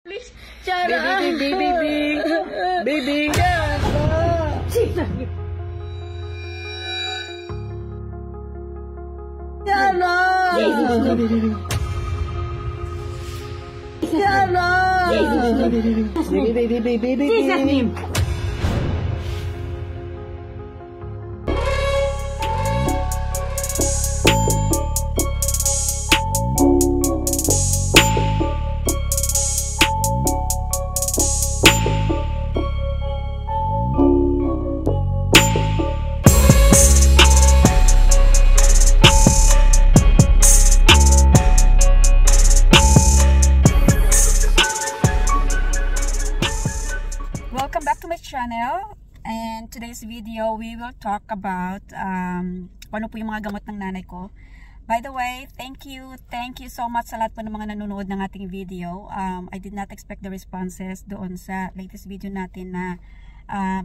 Please, Chara. Baby. Chara. Baby. Jesus name. Welcome back to my channel, and today's video we will talk about ano po yung mga gamot ng nanay ko. By the way, thank you so much sa lahat po ng mga nanonood ng ating video. I did not expect the responses doon sa latest video natin na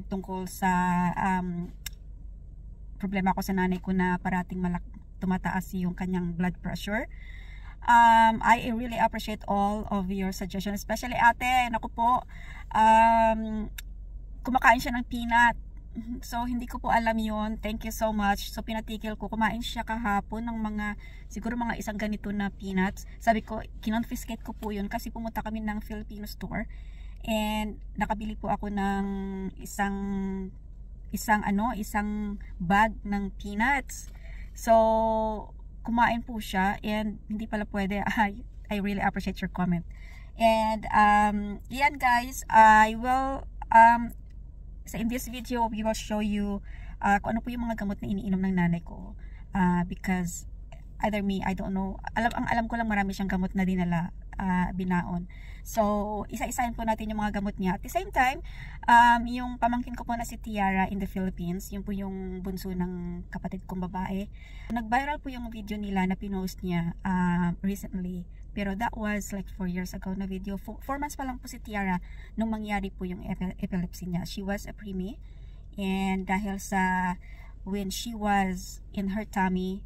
tungkol sa problema ko sa nanay ko na parating tumataas yung kanyang blood pressure. I really appreciate all of your suggestions, especially ate, naku po, kumakain siya ng peanut. So hindi ko po alam yun. Thank you so much. So pinatigil ko, kumain siya kahapon ng siguro mga isang ganito na peanuts. Sabi ko, kinonfiscate ko po yun kasi pumunta kami ng Filipino store and nakabili po ako ng isang bag ng peanuts. So kumain po siya and hindi pala pwede. I really appreciate your comment. And yan guys, I will so in this video we will show you kung ano po yung mga gamot na iniinom ng nanay ko, because either me, I don't know, alam ko lang marami siyang gamot na dinala, binaon. So isa-isahin po natin yung mga gamot niya. At the same time, yung pamangkin ko po na si Tiara in the Philippines, yung po yung bunso ng kapatid kong babae, nag-viral po yung video nila na pinost niya recently, pero that was like 4 years ago na video. 4 months pa lang po si Tiara nung mangyari po yung epilepsy niya. She was a preemie, and dahil sa when she was in her tummy,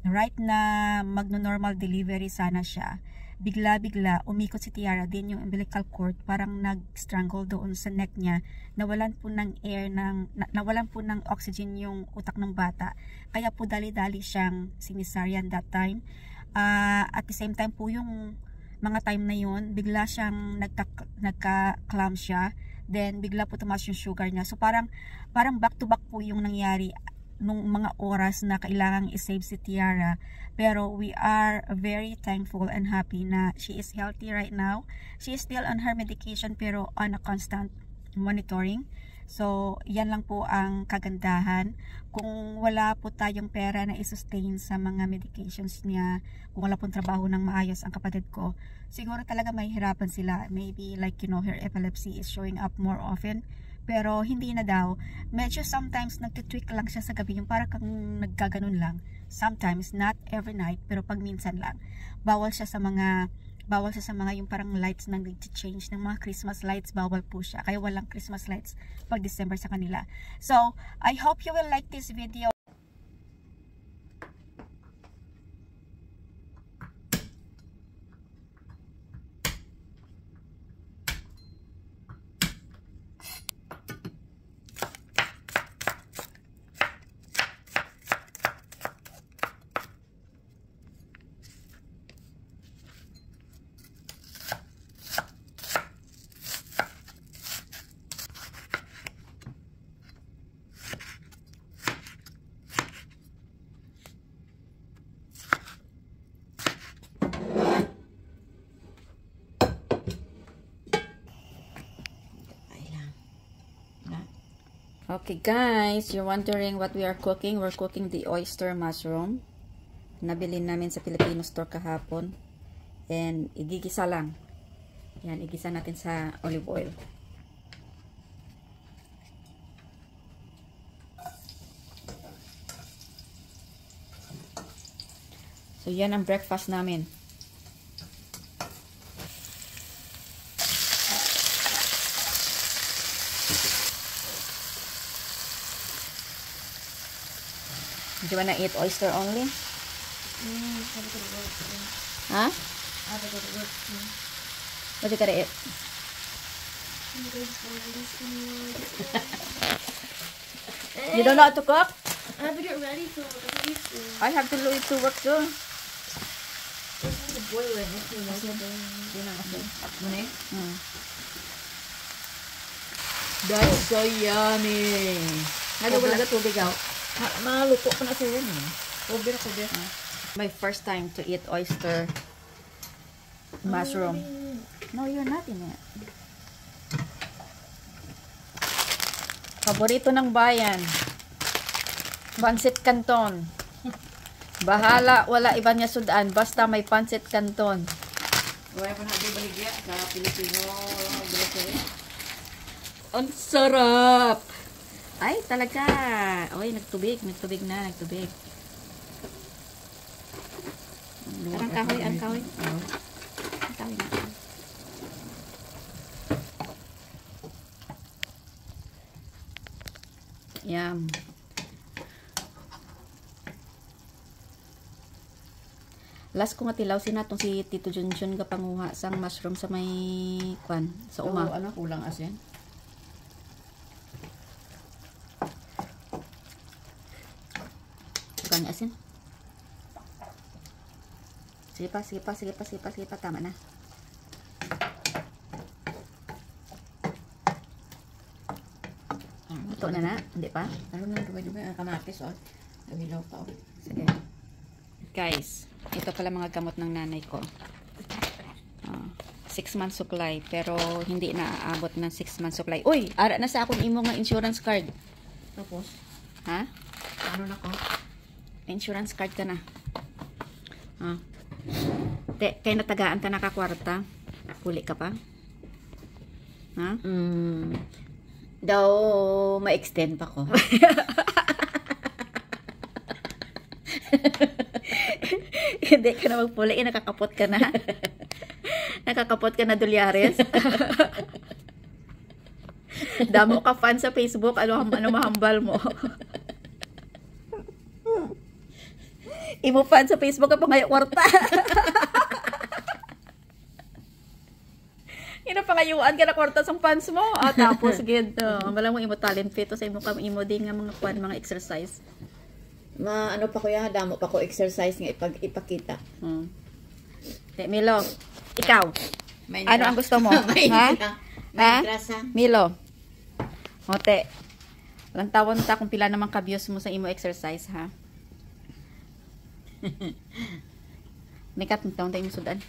right na magno-normal delivery sana siya, bigla umikot si Tiara din yung umbilical cord, parang nag-strangle doon sa neck niya, nawalan po ng air, nawalan po ng oxygen yung utak ng bata, kaya po dali-dali siyang sinisaryan that time. At the same time po yung mga time na yun, bigla siyang nagka-clamp siya, then bigla po tumaas yung sugar niya. So parang back to back po yung nangyari nung mga oras na kailangang i-save si Tiara. Pero we are very thankful and happy na she is healthy right now. She is still on her medication pero on a constant monitoring. So yan lang po ang kagandahan. Kung wala po tayong pera na i-sustain sa mga medications niya, kung wala pong trabaho ng maayos ang kapatid ko, siguro talaga mahihirapan sila. Maybe like, you know, her epilepsy is showing up more often. Pero hindi na daw. Medyo sometimes nagtitweak lang siya sa gabi, yung para kang naggaganon lang. Sometimes, not every night, pero pag minsan lang. Bawal siya sa mga yung parang lights na nag-change ng mga Christmas lights, bawal po siya. Kaya walang Christmas lights pag December sa kanila. So, I hope you will like this video. Okay guys, you're wondering what we are cooking. We're cooking the oyster mushroom. Nabili namin sa Filipino store kahapon. And igigisa lang. Yan, igisa natin sa olive oil. So yan ang breakfast namin. Do you wanna eat oyster only? Huh? What you gotta eat? You don't know how to cook? I have to get ready for work. I have to do it to work too. Boil it. That's so yummy. Wala ka tubig out. Maluto pa na siya yan eh. Kobe. My first time to eat oyster mushroom. No, you're not in it. Paborito ng bayan. Pancit Canton. Bahala, wala iba niya sudan. Basta may pancit Canton. Wala pa natin baligya sa Pilipino grocery. Ang sarap! Ay, talaga. Oy, nagtubig na. Ang kahoy. Ang kahoy na. Yum. Last ko nga tilaw sinatong si Tito Junjun ka panguha sang mushroom sa may kwan sa uma. So, ano kulang asin? Bukan asin. Sige pa, tama na. Ito na, hindi pa? Ano na dumi-dumi ang kamatis oh. Nahilaw pa oh. Sige. Guys, ito pala mga gamot ng nanay ko. 6 months supply, pero hindi na aabot ng 6 months supply. Uy, ara na sa akong imo nga insurance card. Tapos, Ha? ano na ko? Insurance card ka na. Kaya natagaan ta nakakwarta. Huli ka pa? Ha? Daw ma-extend pa ko. Hindi ka na magpuli. Nakakapot ka na. Nakakapot ka na dolyares. Damo ka fan sa Facebook. Ano mahambal mo? Imo fan sa Facebook ka pa ngayon kwarta. Inapangayuan ka na kwarta sa fans mo. Tapos gid. Malang mo imo talent fit sa imo imo din nga mga kwan, mga exercise. Ano pa ko ya, damo pa ko exercise nga ipakita. Milo, ikaw. Ano ang gusto mo? Ha? Milo. Mote. Lang tawon ta kung pila namang ka-views mo sa imo exercise, ha? Nikat ng taon tayo mo sudan.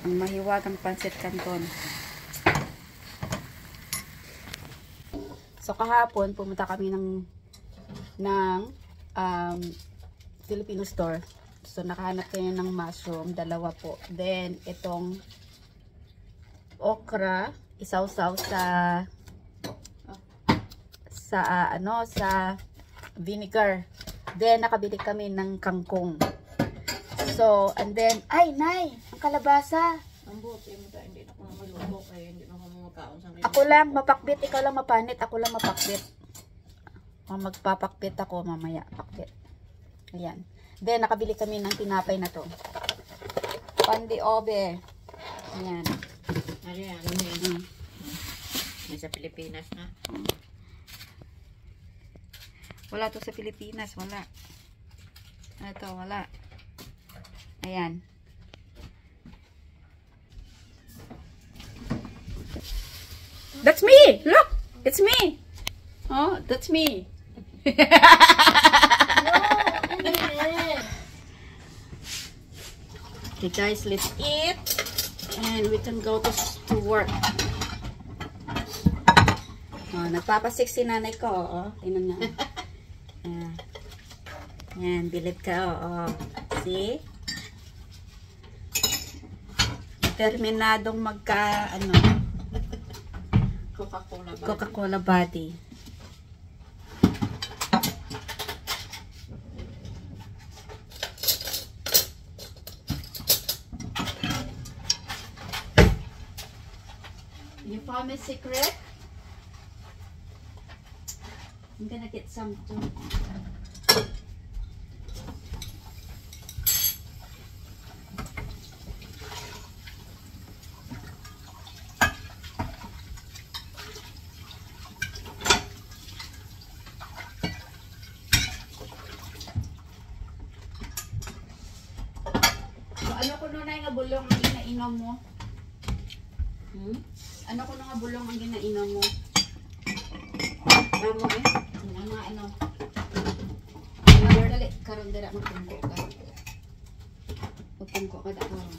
Ang mahiwagang pancit Canton. So kahapon pumunta kami ng Filipino store. So nakahanap kayo ng mushroom, dalawa po. Then itong okra, isaw-saw sa vinegar. Then nakabili kami ng kangkong. So and then ay nay, ang kalabasa. Ang buti mo ta, hindi na ko maluto kaya hindi na ko makaon sa Ako lang mapakbit, ikaw lang mapanit. Ako lang mapakbit. Magpapakbit ako mamaya. Pakbit. Ayan. Then, nakabili kami ng tinapay na to. Pandi obe. Ayan. Ano mo may sa Pilipinas na? Wala to sa Pilipinas. Wala. Ano to? Wala. Ayan. That's me! Look! It's me! Oh, that's me! Okay guys, let's eat and we can go to work. Oh, nagpapasik si nanay ko. Oh, tingnan na. Yan, bilib ka. Oh. See? Determinadong Coca-Cola body. You found my secret? I'm gonna get some too. ano ko nun nga bulong ang ginainom mo? Ano ko nga bulong ang ginainom mo? Ramo eh. Ano? Dali, karon dala magtungko ka. Magtungko ka da karon.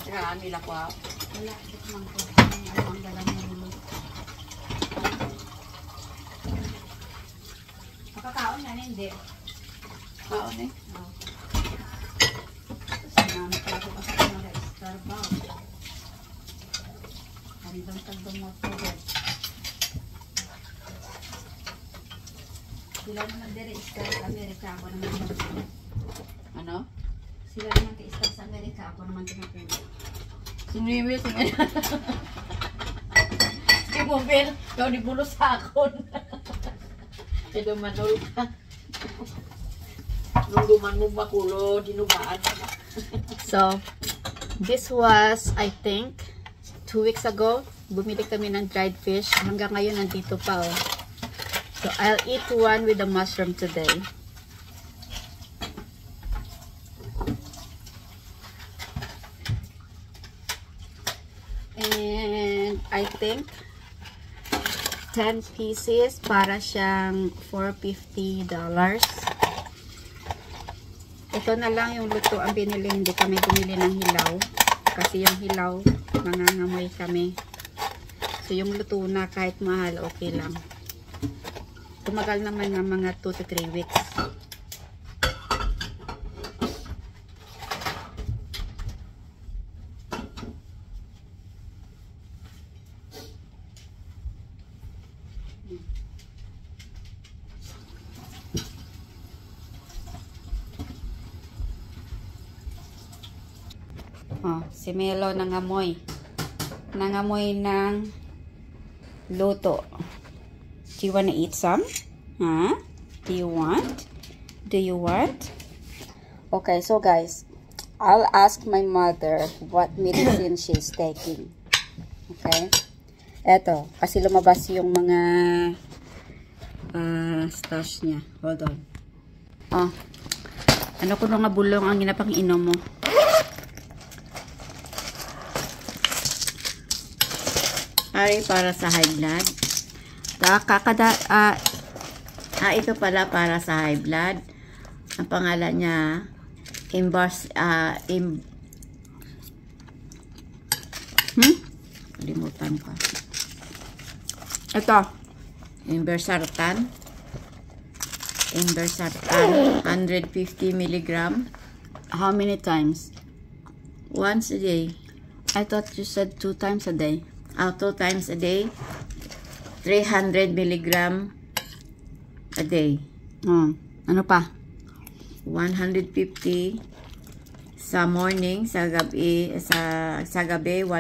Sira nila ko. Wala, ito mangko. Ano ang dala mo bulong? Makakaon na hindi. Kaon eh. Oh. Sinamit ko ako kasi mga Starbucks. Hanggang tagdong mo po. Sila naman dire-star sa Amerika. Ako naman tinapin. Ano? Sila naman ti-star sa Amerika. Ako naman tinapin. Sumimi, sumimi. Si Mobile, ikaw ni Bulo sa akon. Ito manol ka. Nung duman mo makulo, dinubaan. So, this was, I think, 2 weeks ago. Bumili kami ng dried fish. Hanggang ngayon, nandito pa, oh. So, I'll eat one with the mushroom today. And, I think, 10 pieces para siyang $450. Ito na lang yung luto ang binili. Hindi kami bumili ng hilaw. Kasi yung hilaw, nangangamoy kami. So, yung luto na kahit mahal, okay lang. Tumagal naman ng mga 2 to 3 weeks. Oh, si Melo nangamoy. Nangamoy ng luto. Do you want to eat some? Huh? Do you want? Do you want? Okay, so guys, I'll ask my mother what medicine she's taking. Okay? Eto, kasi lumabas yung mga stash niya. Hold on. Oh. Ano ko nga bulong ang ginapang inom mo? Ay, para sa high blood. Ito pala para sa high blood. Ang pangalan niya, Kalimutan ko. Ito. Imbesartan. 150 milligram. How many times? Once a day. I thought you said 2 times a day. 2 times a day. 300 milligram a day. Ano pa? 150 sa morning, sa gabi 150.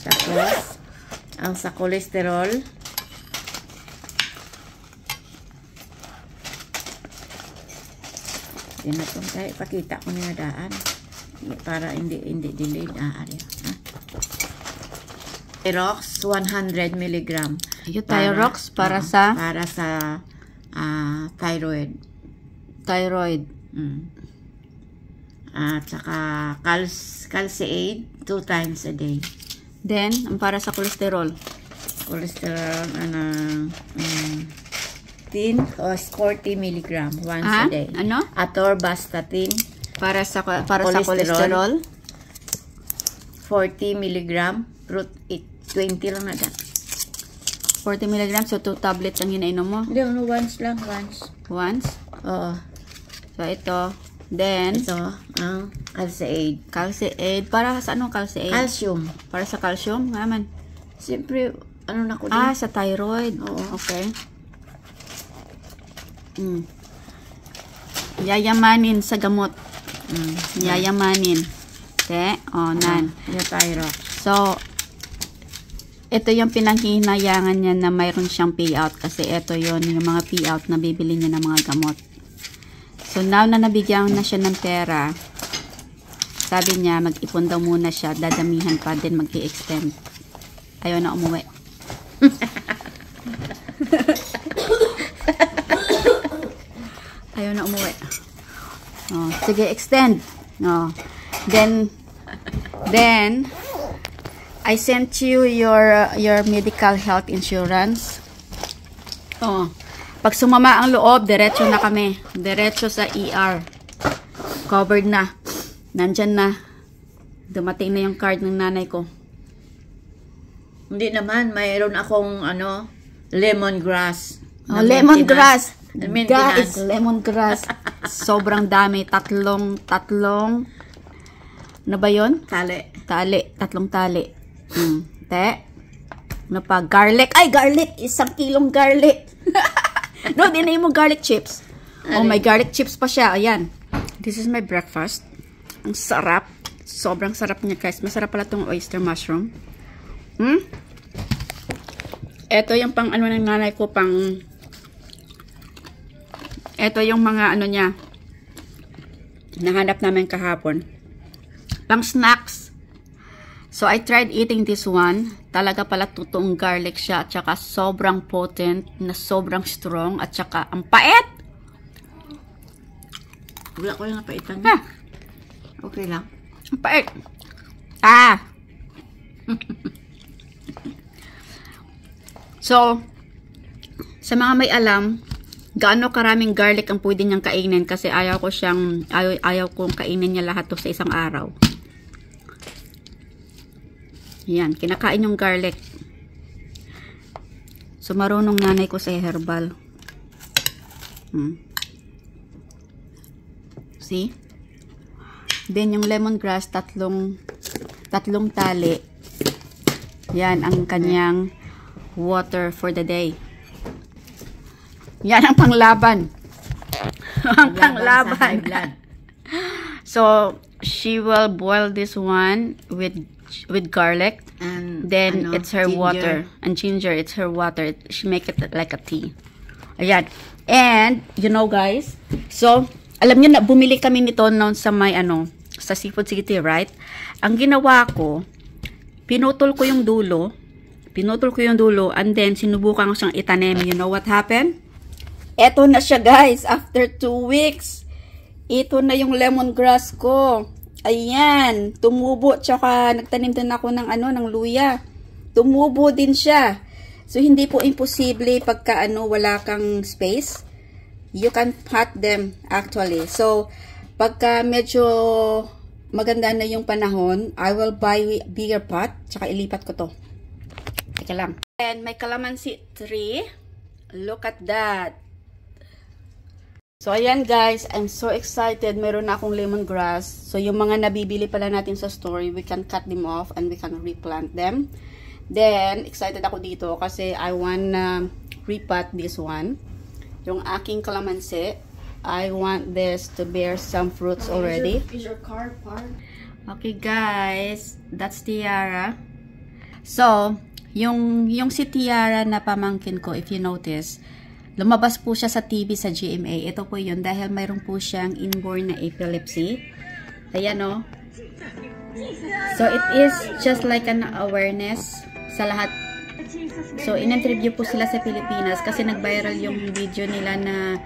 Tapos ang sa cholesterol dinatong tayo, pakita ko na daan para hindi delayed. Thyrox 100 milligram. Yung Thyrox para sa thyroid. Thyroid. At saka calciate 2 times a day. Then, ang para sa cholesterol. Cholesterol, 40 milligram once a day. Ano? Atorvastatin. Para sa cholesterol. 40 milligram. Fruit 20 lang na dyan. 40 milligrams. So, 2 tablets ang hinainom mo? Hindi, once lang. Once? Oo. So, ito. Then, ito, ang calciate. Calciate. Para sa anong calciate? Calcium. Para sa calcium? Ngaman. Siyempre, ano na ko din? Sa thyroid. Oo. Okay. Yayamanin sa gamot. Yayamanin. Okay? Nan. Yung thyroid. So, ito yung pinanghihinayangan niya na mayroon siyang payout kasi ito yung mga payout na bibili niya ng mga gamot. So, now na nabigyan na siya ng pera, sabi niya, mag-ipon daw muna siya, dadamihan pa din, mag-i-extend. Ayaw na umuwi. Ayaw na umuwi. Oh, sige, extend. Oh. Then I sent you your medical health insurance. Oh. Pag sumama ang loob, diretso na kami. Diretso sa ER. Covered na. Nandyan na. Dumating na yung card ng nanay ko. Hindi naman, mayroon akong lemongrass. Oh, lemongrass. Maintenance. Guys, lemongrass. Sobrang dami. Tatlong. Ano ba yun? Tali. Tatlong tali. Te. Ano pa? Garlic. Ay, garlic. 1 kilong garlic. No, dinay mo garlic chips. Oh, may garlic chips pa siya. Ayan. This is my breakfast. Ang sarap. Sobrang sarap niya, guys. Masarap pala itong oyster mushroom. Ito yung pang ano ng nanay ko, ito yung mga ano niya. Nahanap namin kahapon. Pang snacks. So, I tried eating this one. Talaga pala totoong garlic siya. At saka sobrang potent, na sobrang strong. At saka ang pait! Wala ko yung napaitan. Ha? Okay lang. Ang pait! Ah! So, sa mga may alam, gaano karaming garlic ang pwede niyang kainin kasi ayaw kong kainin niya lahat to sa isang araw. Yan, kinakain yung garlic. So, marunong nanay ko sa herbal. See? Then, yung lemongrass, tatlong tali. Yan, ang kanyang water for the day. Yan ang panglaban. Ang panglaban. So, she will boil this one with garlic, and then it's her ginger. Water, and ginger, it's her water. She make it like a tea. Ayan. And you know, guys, so alam niyo na bumili kami nito noon sa may sa Seafood City, right? Ang ginawa ko, pinutol ko yung dulo, and then sinubukan ko siyang itanim. You know what happened? Eto na siya, guys, after 2 weeks. Ito na yung lemongrass ko. Ayan, tumubo, tsaka nagtanim din ako ng ng luya. Tumubo din siya. So, hindi po imposible pagka wala kang space. You can pot them actually. So, pagka medyo maganda na yung panahon, I will buy bigger pot, tsaka ilipat ko to. Teka lang. And may calamansi tree. Look at that. So, ayan guys, I'm so excited. Meron na akong lemongrass. So, yung mga nabibili pala natin sa store, we can cut them off and we can replant them. Then, excited ako dito kasi I wanna repot this one. Yung aking calamansi, I want this to bear some fruits already. Is your car parked? Okay guys, that's Tiara. So, yung si Tiara na pamangkin ko, if you notice, lumabas po siya sa TV sa GMA. Ito po yun dahil mayroon po siyang inborn na epilepsy. Ayan o. So, it is just like an awareness sa lahat. So, in-interview po sila sa Pilipinas kasi nag-viral yung video nila na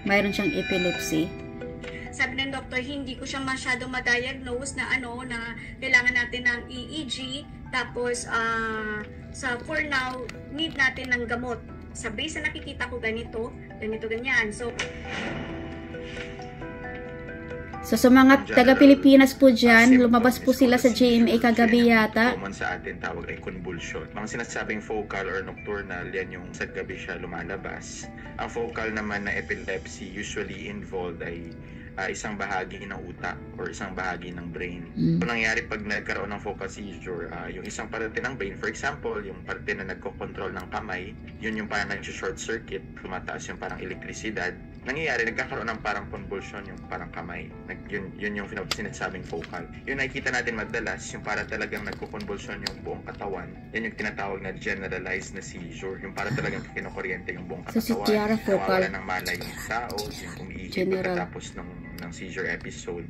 mayroon siyang epilepsy. Sabi ng doktor, hindi ko siya masyadong ma-diagnose na na kailangan natin ng EEG. Tapos, for now, need natin ng gamot. Sa base na nakikita ko ganito, ganyan. So sa mga taga-Pilipinas po dyan, lumabas po sila sa GMA kagabi yata. Sa atin tawag ay convulsion. Mga sinasabing focal or nocturnal, yan yung sa gabi siya lumalabas. Ang focal naman na epilepsy usually involved ay isang bahagi ng utak or isang bahagi ng brain. So, nangyari pag nagkaroon ng focal seizure, yung isang parte ng brain, for example, yung parte na nagko-control ng kamay, yun yung parang nag-short circuit, tumataas yung parang elektrisidad. Nangyayari, nagkakaroon ng parang convulsion yung parang kamay. Yun yung sinasabing focal. Yun nakikita natin madalas, yung para talagang nagko-convulsion yung buong katawan. Yan yung tinatawag na generalized na seizure. Yung para talagang kinokuryente yung buong katawan. So, si Tiara focal. Nawawala ng malay yung tao, yung umiihip pagkatapos ng seizure episode.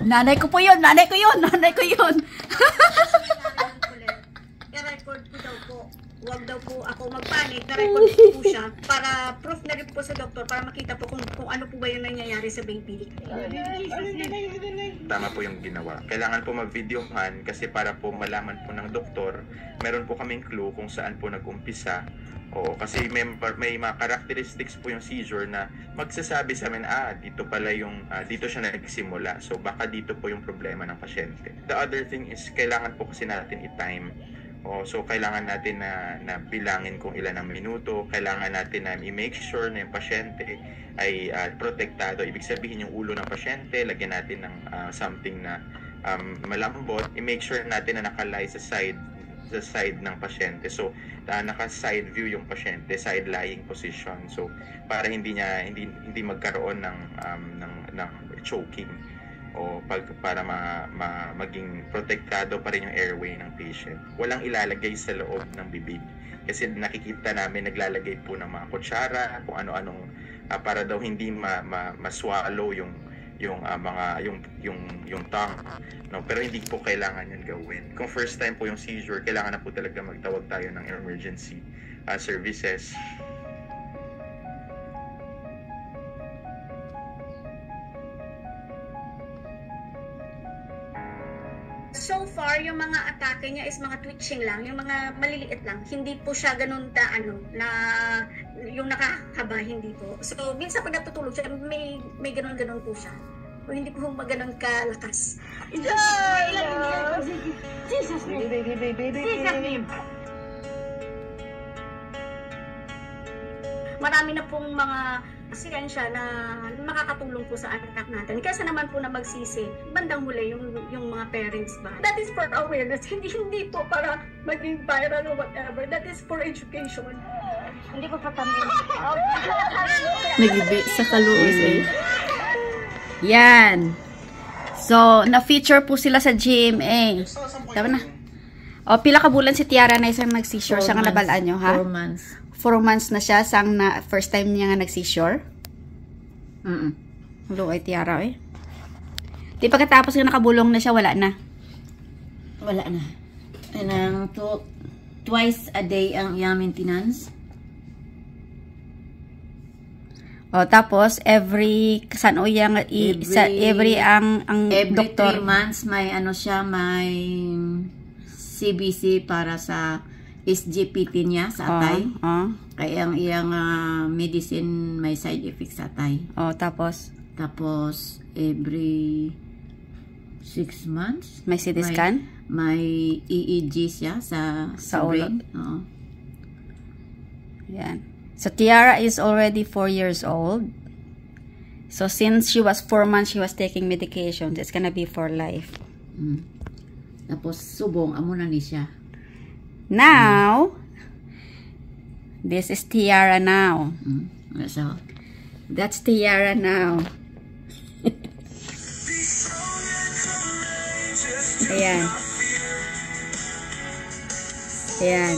Nanay ko po yun! Nanay ko yun! i-record ko Huwag daw po ako magpanik, na-record po siya para proof na rin po sa doktor para makita po kung ano po ba yung nangyayari sa baby. Tama po yung ginawa. Kailangan po mag-videohan kasi para po malaman po ng doktor, meron po kaming clue kung saan po nag-umpisa. Oo, kasi may mga characteristics po yung seizure na magsasabi sa amin, dito pala yung, dito siya nagsimula. So, baka dito po yung problema ng pasyente. The other thing is, kailangan po kasi natin i-time. So, kailangan natin na bilangin kung ilan ang minuto. Kailangan natin na i-make sure na yung pasyente ay protektado. Ibig sabihin yung ulo ng pasyente, lagyan natin ng something na malambot. I-make sure natin na nakalay sa side ng pasyente. So, naka-side view yung pasyente, side lying position. So, para hindi magkaroon ng choking o para maging protektado pa rin yung airway ng patient. Walang ilalagay sa loob ng bibig. Kasi nakikita namin naglalagay po ng mga kutsara, kung ano-anong para daw hindi maswallow yung tongue, no? Pero hindi po kailangan yan gawin. Kung first time po yung seizure, kailangan na po talaga magtawag tayo ng emergency services. So far, yung mga atake niya is mga twitching lang, yung mga maliliit lang. Hindi po siya ganun na yung nakakaba, hindi po. So, minsan pag natutulog siya, may ganun-ganun po siya. O hindi po maganon kalakas. Jesus name. Marami na pong mga siyensya na makakatulong po sa anak natin. Kaysa naman po na magsisi, bandang huli yung mga parents ba. That is for awareness. Hindi po para maging viral or whatever. That is for education. Hindi ko pa kami. Nagibi sa kaluos eh. Yan. So, na-feature po sila sa GMA. Tama na. O, pila ka bulan si Tiara na isang nag-seizure. Saan nga nabalaan nyo, ha? 4 months. 4 months na siya. Sang na first time niya nga nag-seizure. Hello, ay Tiara, eh. Di pagkatapos yung nakabulong na siya, wala na. Wala na. And twice a day ang iyang maintenance. O, tapos, every Every doktor. 3 months, may may CBC para sa SGPT niya sa atay. Kaya ang iyang medicine may side effects sa atay. O, tapos? Tapos, every 6 months, May CT scan? may EEG siya sa brain. Oo. Yan. So, Tiara is already 4 years old. So, since she was 4 months, she was taking medications. It's gonna be for life. Tapos, subong, amo na ni siya. Now, this is Tiara now. So, That's Tiara now. Ayan. Ayan.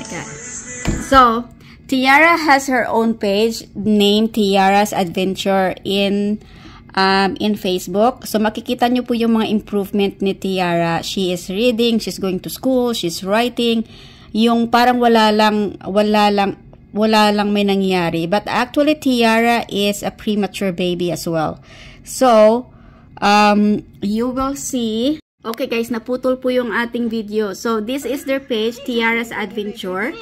Okay. So, Tiara has her own page named Tiara's Adventure in Facebook. So, makikita nyo po yung mga improvement ni Tiara. She is reading, she's going to school, she's writing. Yung parang wala lang may nangyari. But actually, Tiara is a premature baby as well. So, you will see. Okay guys, naputol po yung ating video. So, this is their page, Tiara's Adventure.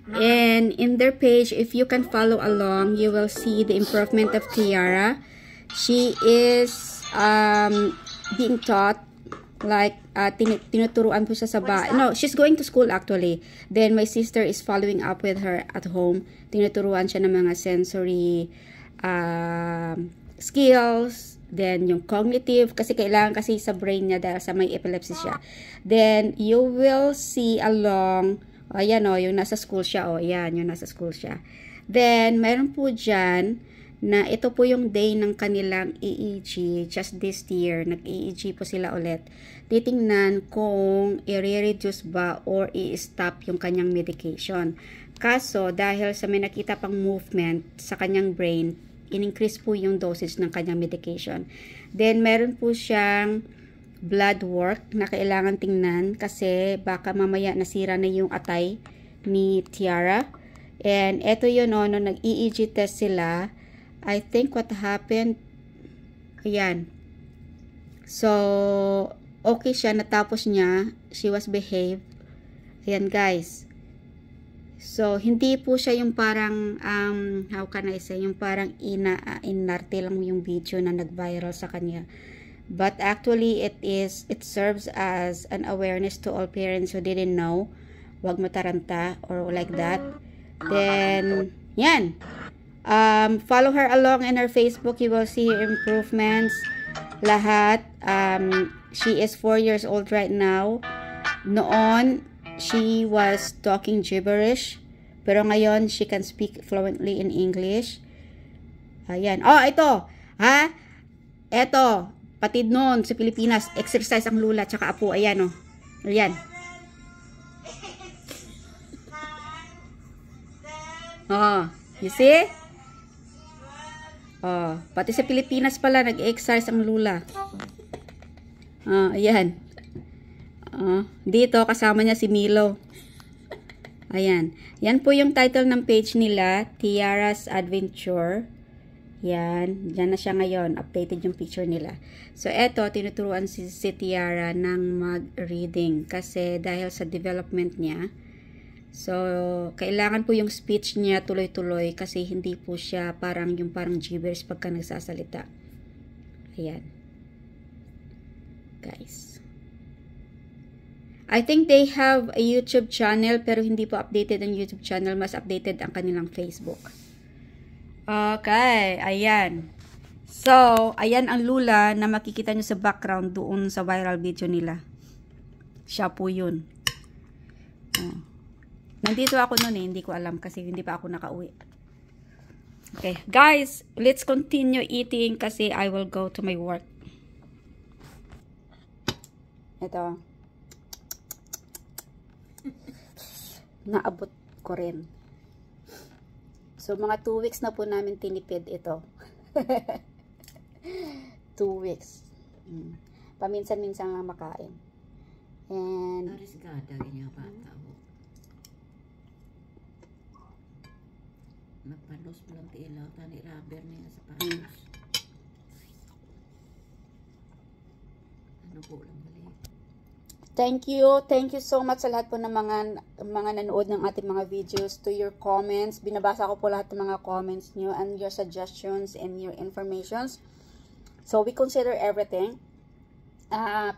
And in their page, if you can follow along, you will see the improvement of Tiara. She is being taught, like, tinuturuan po siya sa bahay. No, she's going to school actually. Then, my sister is following up with her at home. Tinuturuan siya ng mga sensory skills. Then, yung cognitive, kasi kailangan kasi sa brain niya dahil sa may epilepsy siya. Then, you will see along, ayan o, yung nasa school siya, o, yan, yung nasa school siya. Then, meron po dyan, na ito po yung day ng kanilang EEG, just this year, nag-EEG po sila ulit. Titingnan kung i-reduce ba or i-stop yung kanyang medication. Kaso, dahil sa may nakita pang movement sa kanyang brain, in-increase po yung dosage ng kanyang medication. Then, meron po siyang blood work na kailangan tingnan kasi baka mamaya nasira na yung atay ni Tiara. And eto yun, no, nung nag-EEG test sila, I think what happened, ayan. So, okay siya, natapos niya, she was behaved. Ayan guys. So, hindi po siya yung parang, how can I say, yung parang inarte lang yung video na nag-viral sa kanya. But actually, it serves as an awareness to all parents who didn't know. Huwag mataranta or like that. Then, yan. Follow her along in her Facebook. You will see her improvements. Lahat. She is 4 years old right now. Noon, she was talking gibberish. Pero ngayon, she can speak fluently in English. Ayan. Oh, ito. Ha? Ito. Patid noon sa Pilipinas. Exercise ang lula tsaka apo. Ayan, oh. Ayan. Oh, you see? Oh, pati sa Pilipinas pala nag-exercise ang lula. Ayan. Dito kasama niya si Milo. Ayan. Yan po yung title ng page nila, Tiara's Adventure. Yan. Diyan na siya ngayon. Updated yung picture nila. So, eto, tinuturuan si Tiara ng mag-reading. Kasi dahil sa development niya, so, kailangan po yung speech niya tuloy-tuloy kasi hindi po siya parang gibberish pagka nagsasalita. Ayan. Guys. I think they have a YouTube channel pero hindi po updated ang YouTube channel. Mas updated ang kanilang Facebook. Okay. Ayan. So, ayan ang lula na makikita nyo sa background doon sa viral video nila. Siya po yun. Nandito ako noon hindi ko alam kasi hindi pa ako nakauwi. Okay, guys, let's continue eating kasi I will go to my work. Ito. Naabot ko rin. So, mga 2 weeks na po namin tinipid ito. 2 weeks. Paminsan-minsan lang makain. And Arisgada, ganyan bata mo. Nagpalos mo lang tiilaw, tani rubber niya sa palos. Ano po lang balik. Thank you so much sa lahat po ng mga nanood ng ating mga videos, to your comments. Binabasa ko po lahat ng mga comments nyo and your suggestions and your informations. So we consider everything.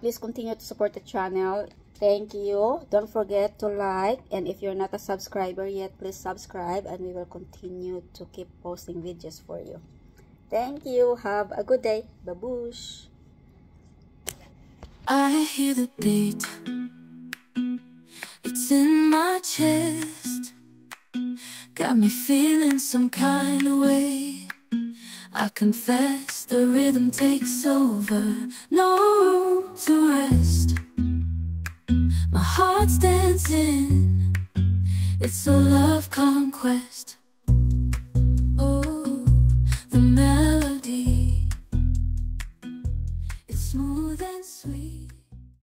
Please continue to support the channel. Thank you. Don't forget to like, and if you're not a subscriber yet, please subscribe and we will continue to keep posting videos for you. Thank you. Have a good day. Babush. I hear the beat, it's in my chest, got me feeling some kind of way. I confess the rhythm takes over, no room to rest. My heart's dancing, it's so loud.